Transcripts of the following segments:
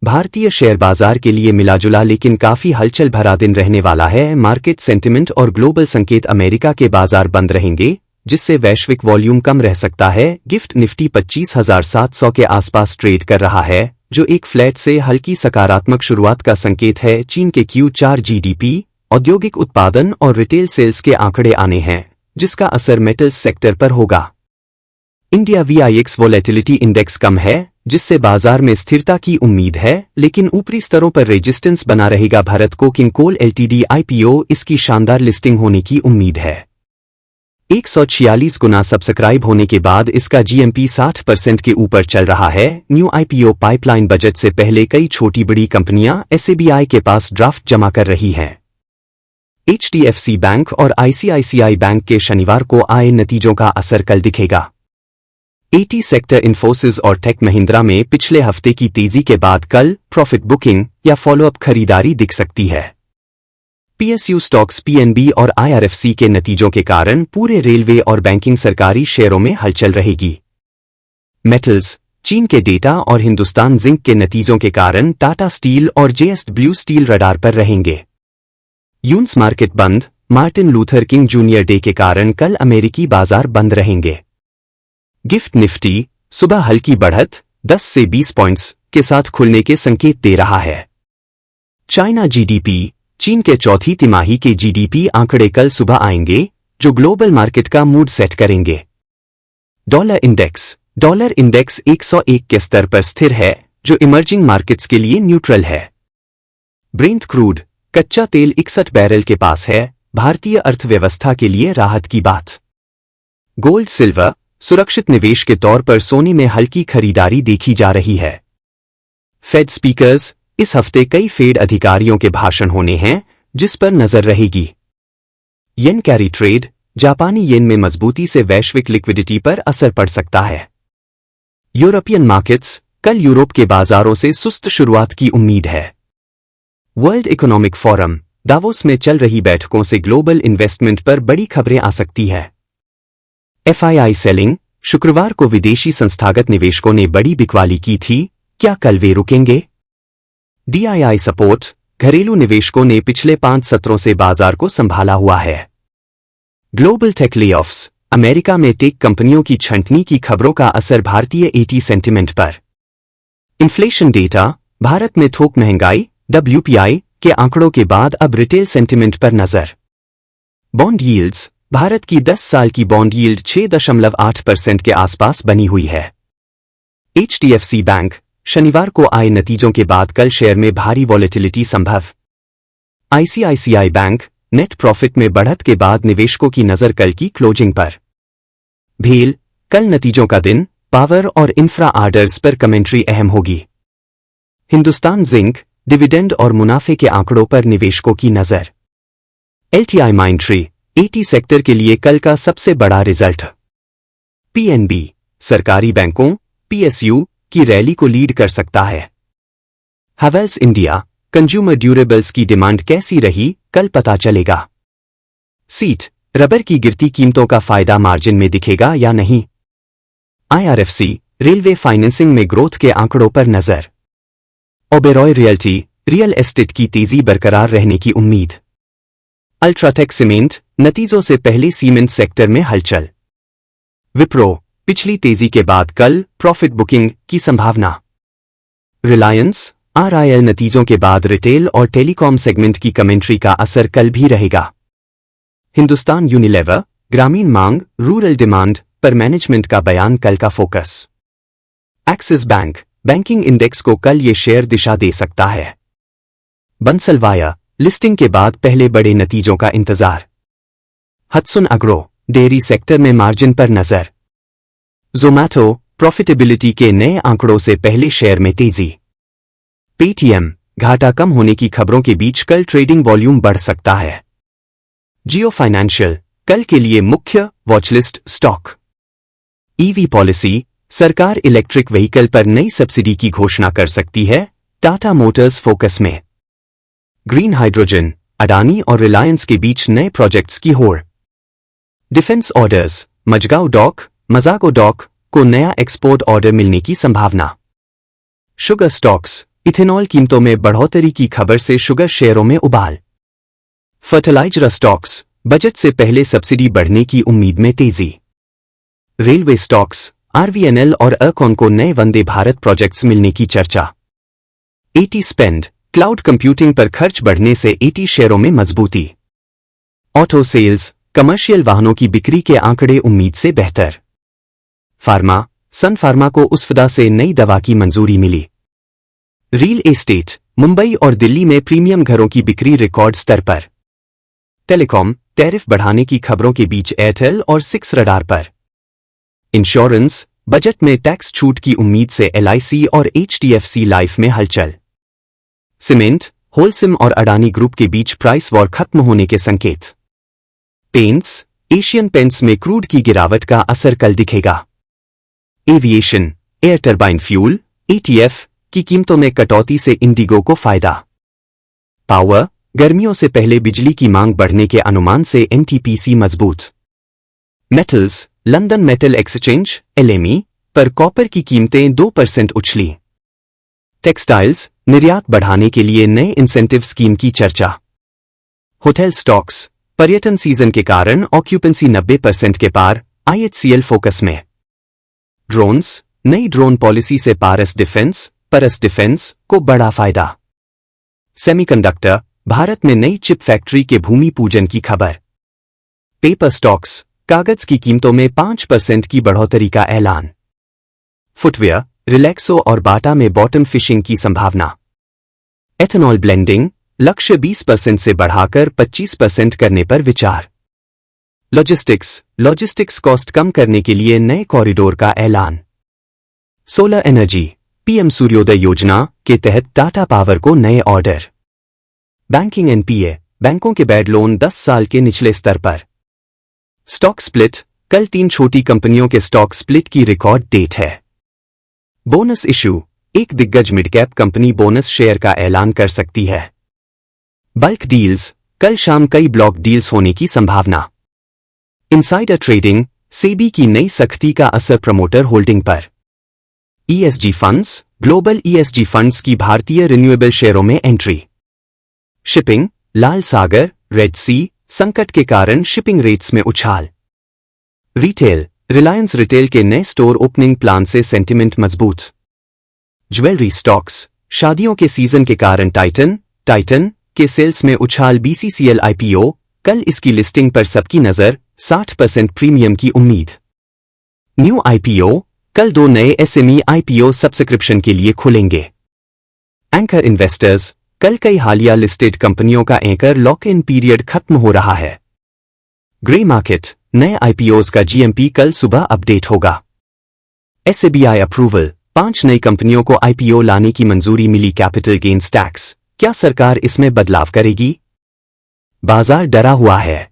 भारतीय शेयर बाजार के लिए मिलाजुला लेकिन काफी हलचल भरा दिन रहने वाला है। मार्केट सेंटिमेंट और ग्लोबल संकेत अमेरिका के बाजार बंद रहेंगे, जिससे वैश्विक वॉल्यूम कम रह सकता है। गिफ्ट निफ्टी 25,700 के आसपास ट्रेड कर रहा है, जो एक फ्लैट से हल्की सकारात्मक शुरुआत का संकेत है। चीन के Q4 जीडीपी, औद्योगिक उत्पादन और रिटेल सेल्स के आंकड़े आने हैं, जिसका असर मेटल्स सेक्टर पर होगा। इंडिया VIX वोलेटिलिटी इंडेक्स कम है, जिससे बाजार में स्थिरता की उम्मीद है, लेकिन ऊपरी स्तरों पर रेजिस्टेंस बना रहेगा। भारत को किंग कोल LTD IPO, इसकी शानदार लिस्टिंग होने की उम्मीद है। 146 गुना सब्सक्राइब होने के बाद इसका GMP 60% के ऊपर चल रहा है। New IPO pipeline. बजट से पहले कई छोटी बड़ी कंपनियां SABI के पास ड्राफ्ट जमा कर रही हैं। HDFC बैंक और ICICI बैंक के शनिवार को आए नतीजों का असर कल दिखेगा। AT सेक्टर इन्फोसिस और टेक महिंद्रा में पिछले हफ्ते की तेजी के बाद कल प्रॉफिट बुकिंग या फॉलोअप खरीदारी दिख सकती है। PSU स्टॉक्स PNB और IRFC के नतीजों के कारण पूरे रेलवे और बैंकिंग सरकारी शेयरों में हलचल रहेगी। मेटल्स, चीन के डेटा और हिंदुस्तान जिंक के नतीजों के कारण टाटा स्टील और JSW स्टील रडार पर रहेंगे। यूएस मार्केट बंद। Martin Luther king junior day के कारण कल अमेरिकी बाजार बंद रहेंगे। गिफ्ट निफ्टी सुबह हल्की बढ़त 10 से 20 पॉइंट्स के साथ खुलने के संकेत दे रहा है। चाइना GDP, चीन के चौथी तिमाही के GDP आंकड़े कल सुबह आएंगे, जो ग्लोबल मार्केट का मूड सेट करेंगे। डॉलर इंडेक्स 101 के स्तर पर स्थिर है, जो इमर्जिंग मार्केट्स के लिए न्यूट्रल है। ब्रेंट क्रूड कच्चा तेल 61 बैरल के पास है, भारतीय अर्थव्यवस्था के लिए राहत की बात। गोल्ड सिल्वर सुरक्षित निवेश के तौर पर सोने में हल्की खरीदारी देखी जा रही है। फेड स्पीकर्स, इस हफ्ते कई फेड अधिकारियों के भाषण होने हैं, जिस पर नजर रहेगी। येन कैरी ट्रेड, जापानी येन में मजबूती से वैश्विक लिक्विडिटी पर असर पड़ सकता है। यूरोपियन मार्केट्स, कल यूरोप के बाजारों से सुस्त शुरुआत की उम्मीद है। वर्ल्ड इकोनॉमिक फोरम दावोस में चल रही बैठकों से ग्लोबल इन्वेस्टमेंट पर बड़ी खबरें आ सकती है। FII सेलिंग, शुक्रवार को विदेशी संस्थागत निवेशकों ने बड़ी बिकवाली की थी, क्या कल वे रुकेंगे? DII सपोर्ट, घरेलू निवेशकों ने पिछले 5 सत्रों से बाजार को संभाला हुआ है। ग्लोबल टेक लेऑफ्स, अमेरिका में टेक कंपनियों की छंटनी की खबरों का असर भारतीय AT सेंटिमेंट पर। इन्फ्लेशन डेटा, भारत में थोक महंगाई WPI के आंकड़ों के बाद अब रिटेल सेंटिमेंट पर नजर। बॉन्ड यील्ड्स, भारत की 10 साल की बॉन्ड यील्ड 6.8% के आसपास बनी हुई है। HDFC बैंक, शनिवार को आए नतीजों के बाद कल शेयर में भारी वॉलेटिलिटी संभव। ICICI बैंक, नेट प्रॉफिट में बढ़त के बाद निवेशकों की नजर कल की क्लोजिंग पर। भेल, कल नतीजों का दिन, पावर और इंफ्रा आर्डर्स पर कमेंट्री अहम होगी। हिंदुस्तान जिंक, डिविडेंड और मुनाफे के आंकड़ों पर निवेशकों की नजर। LTI माइंट्री, AT सेक्टर के लिए कल का सबसे बड़ा रिजल्ट। PNB, सरकारी बैंकों PSU की रैली को लीड कर सकता है। हैवेल्स इंडिया, कंज्यूमर ड्यूरेबल्स की डिमांड कैसी रही, कल पता चलेगा। सीट, रबर की गिरती कीमतों का फायदा मार्जिन में दिखेगा या नहीं। IRFC, रेलवे फाइनेंसिंग में ग्रोथ के आंकड़ों पर नजर। ओबेरॉय रियल्टी, रियल एस्टेट की तेजी बरकरार रहने की उम्मीद। अल्ट्राटेक सीमेंट, नतीजों से पहले सीमेंट सेक्टर में हलचल। विप्रो, पिछली तेजी के बाद कल प्रॉफिट बुकिंग की संभावना। रिलायंस, RIL नतीजों के बाद रिटेल और टेलीकॉम सेगमेंट की कमेंट्री का असर कल भी रहेगा। हिंदुस्तान यूनिलीवर, ग्रामीण मांग रूरल डिमांड पर मैनेजमेंट का बयान कल का focus. Axis bank, banking index को कल ये शेयर दिशा दे सकता है। बंसल वाया, लिस्टिंग के बाद पहले बड़े नतीजों का इंतजार। हत्सुन एग्रो, डेयरी सेक्टर में मार्जिन पर नजर। ज़ोमैटो, प्रॉफिटेबिलिटी के नए आंकड़ों से पहले शेयर में तेजी। पेटीएम, घाटा कम होने की खबरों के बीच कल ट्रेडिंग वॉल्यूम बढ़ सकता है। जियो फाइनेंशियल, कल के लिए मुख्य वॉचलिस्ट स्टॉक। EV पॉलिसी, सरकार इलेक्ट्रिक व्हीकल पर नई सब्सिडी की घोषणा कर सकती है, टाटा मोटर्स फोकस में। ग्रीन हाइड्रोजन, अडानी और रिलायंस के बीच नए प्रोजेक्ट्स की होड़। डिफेंस ऑर्डर्स, मजागो डॉक को नया एक्सपोर्ट ऑर्डर मिलने की संभावना। शुगर स्टॉक्स, इथेनॉल कीमतों में बढ़ोतरी की खबर से शुगर शेयरों में उबाल। फर्टिलाइजर स्टॉक्स, बजट से पहले सब्सिडी बढ़ने की उम्मीद में तेजी। रेलवे स्टॉक्स, आरवीएनएल और अकॉन को नए वंदे भारत प्रोजेक्ट्स मिलने की चर्चा। एटी स्पेंड, क्लाउड कंप्यूटिंग पर खर्च बढ़ने से एटी शेयरों में मजबूती। ऑटो सेल्स, कमर्शियल वाहनों की बिक्री के आंकड़े उम्मीद से बेहतर। फार्मा, सन फार्मा को उस्फदा से नई दवा की मंजूरी मिली। रियल एस्टेट, मुंबई और दिल्ली में प्रीमियम घरों की बिक्री रिकॉर्ड स्तर पर। टेलीकॉम, टैरिफ बढ़ाने की खबरों के बीच एयरटेल और 6 रडार पर। इंश्योरेंस, बजट में टैक्स छूट की उम्मीद से एलआईसी और एचडीएफसी लाइफ में हलचल। सीमेंट, होलसिम और अडानी ग्रुप के बीच प्राइस वॉर खत्म होने के संकेत। पेंट्स, एशियन पेंट्स में क्रूड की गिरावट का असर कल दिखेगा। Aviation, air turbine fuel ETF की कीमतों में कटौती से इंडिगो को फायदा। पावर, गर्मियों से पहले बिजली की मांग बढ़ने के अनुमान से एनटीपीसी मजबूत। Metals, London metal exchange LME पर कॉपर की कीमतें 2% उछली। टेक्सटाइल्स, निर्यात बढ़ाने के लिए नए इंसेंटिव स्कीम की चर्चा। होटल स्टॉक्स, पर्यटन सीजन के कारण ऑक्यूपेंसी 90% के पार, आईएचसीएल फोकस में। ड्रोन्स, नई ड्रोन पॉलिसी से पारस डिफेंस को बड़ा फायदा। सेमीकंडक्टर, भारत में नई चिप फैक्ट्री के भूमि पूजन की खबर। पेपर स्टॉक्स, कागज की कीमतों में 5% की बढ़ोतरी का ऐलान। फुटवेयर, रिलैक्सो और बाटा में बॉटम फिशिंग की संभावना। एथेनॉल ब्लेंडिंग, लक्ष्य 20% से बढ़ाकर 25% करने पर विचार। लॉजिस्टिक्स कॉस्ट कम करने के लिए नए कॉरिडोर का ऐलान। सोलर एनर्जी, पीएम सूर्योदय योजना के तहत टाटा पावर को नए ऑर्डर। बैंकिंग एनपीए, बैंकों के बैड लोन 10 साल के निचले स्तर पर। स्टॉक स्प्लिट, कल 3 छोटी कंपनियों के स्टॉक स्प्लिट की रिकॉर्ड डेट है। बोनस इशू, एक दिग्गज मिडकैप कंपनी बोनस शेयर का ऐलान कर सकती है। बल्क डील्स, कल शाम कई ब्लॉक डील्स होने की संभावना। इनसाइडर ट्रेडिंग, सेबी की नई सख्ती का असर प्रमोटर होल्डिंग पर। ESG funds, global ESG funds की भारतीय रिन्यूएबल शेयरों में एंट्री। शिपिंग, लाल सागर, रेड सी संकट के कारण शिपिंग रेट्स में उछाल। रिटेल, रिलायंस रिटेल के नए स्टोर ओपनिंग प्लान से सेंटिमेंट मजबूत। ज्वेलरी स्टॉक्स, शादियों के सीजन के कारण टाइटन के सेल्स में उछाल। बीसीसीएल आईपीओ, कल इसकी लिस्टिंग पर सबकी नजर, 60% प्रीमियम की उम्मीद। न्यू आईपीओ, कल 2 नए एसएमई आईपीओ सब्सक्रिप्शन के लिए खुलेंगे। एंकर इन्वेस्टर्स, कल कई हालिया लिस्टेड कंपनियों का एंकर लॉक इन पीरियड खत्म हो रहा है। ग्रे मार्केट, नए आईपीओज का जीएमपी कल सुबह अपडेट होगा। एसबीआई अप्रूवल, 5 नई कंपनियों को आईपीओ लाने की मंजूरी मिली। कैपिटल गेन्स टैक्स, क्या सरकार इसमें बदलाव करेगी? बाजार डरा हुआ है।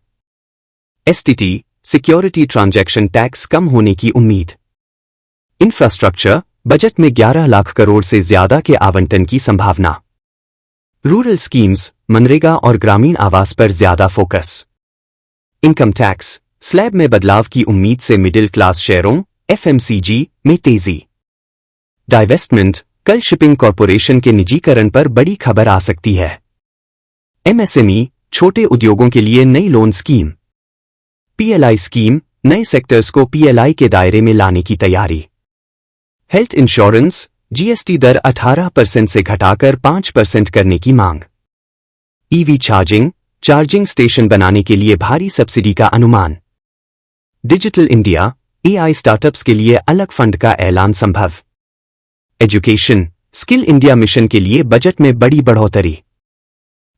एसटीटी, सिक्योरिटी ट्रांजैक्शन टैक्स कम होने की उम्मीद। इंफ्रास्ट्रक्चर, बजट में 11 लाख करोड़ से ज्यादा के आवंटन की संभावना। रूरल स्कीम्स, मनरेगा और ग्रामीण आवास पर ज्यादा फोकस। इनकम टैक्स, स्लैब में बदलाव की उम्मीद से मिडिल क्लास शेयरों एफएमसीजी में तेजी। डाइवेस्टमेंट, कल शिपिंग कॉरपोरेशन के निजीकरण पर बड़ी खबर आ सकती है। एमएसएमई, छोटे उद्योगों के लिए नई लोन स्कीम। पीएलआई स्कीम, नए सेक्टर्स को पीएलआई के दायरे में लाने की तैयारी। हेल्थ इंश्योरेंस, जीएसटी दर 18% से घटाकर 5% करने की मांग। ईवी चार्जिंग स्टेशन बनाने के लिए भारी सब्सिडी का अनुमान। डिजिटल इंडिया, एआई स्टार्टअप्स के लिए अलग फंड का ऐलान संभव। एजुकेशन, स्किल इंडिया मिशन के लिए बजट में बड़ी बढ़ोतरी।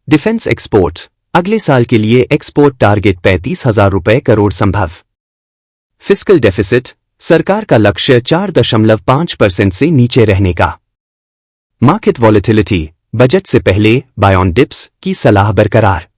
डिफेंस एक्सपोर्ट, अगले साल के लिए एक्सपोर्ट टारगेट 35,000 करोड़ संभव। फिस्कल डेफिसिट, सरकार का लक्ष्य 4.5% से नीचे रहने का। मार्केट वॉलेटिलिटी, बजट से पहले बाय ऑन डिप्स की सलाह बरकरार।